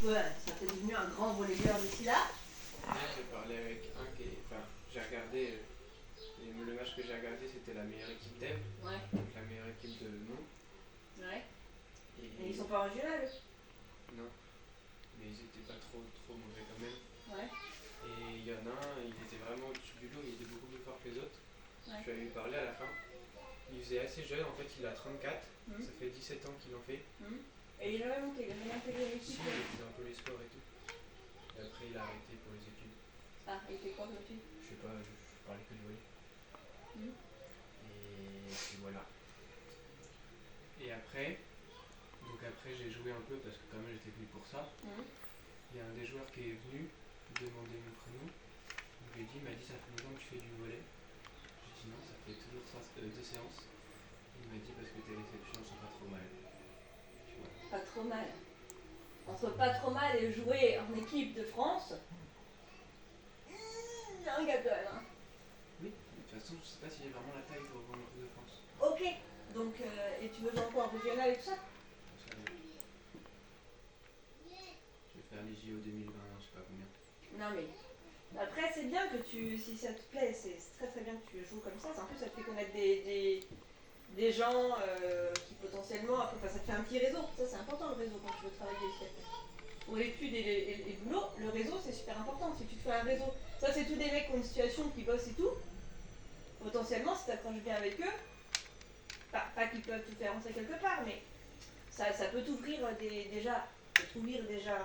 Ouais, ça t'est devenu un grand volleyeur d'ici là. Là, j'ai parlé avec un qui est. Enfin, j'ai regardé. Le match que j'ai regardé, c'était la meilleure équipe d'Eve, Ouais, donc la meilleure équipe de non. ouais. Et ils Et sont pas régionales. non, mais ils étaient pas trop mauvais quand même. Ouais, Et il y en a un, il était vraiment au-dessus du lot, il était beaucoup plus fort que les autres. Je ouais. suis allé lui parler à la fin. Il faisait assez jeune, en fait, il a 34. Hum, Ça fait 17 ans qu'il en fait. hum. Et il a jamais monté, il a jamais intégré Si, l'équipe. il était dans tous les sports et tout. Et après, il a arrêté pour les études. Ah, il fait quoi dessus? Je sais pas, je parlais que de volley. Hum, Et puis voilà. Et après, donc après, j'ai joué un peu parce que quand même, j'étais venu pour ça. hum. Il y a un des joueurs qui est venu demander mon prénom. Je lui ai dit, il m'a dit, ça fait longtemps que tu fais du volley. J'ai dit non, ça fait toujours 2 séances. Il m'a dit parce que tes réceptions sont pas trop mal. Tu vois. Pas trop mal. Entre pas trop mal et jouer en équipe de France, il y a un gars quand même. Hein. Oui, de toute façon, je sais pas si j'ai vraiment la taille pour jouer en équipe de France. Ok, donc, et tu veux jouer encore en régional et tout ça? Ça, je vais faire les JO 2020, je sais pas combien. Non mais, après c'est bien que tu, si ça te plaît, c'est très très bien que tu joues comme ça. En plus ça te fait connaître des gens qui potentiellement, après, enfin, ça te fait un petit réseau. Ça c'est important le réseau quand tu veux travailler aussi après. Pour l'étude et le boulot, le réseau c'est super important. Si tu te fais un réseau, ça c'est tous des mecs qui ont une situation, qui bossent et tout. Potentiellement, si tu accroches bien avec eux, pas qu'ils peuvent te faire rentrer quelque part, mais ça peut t'ouvrir déjà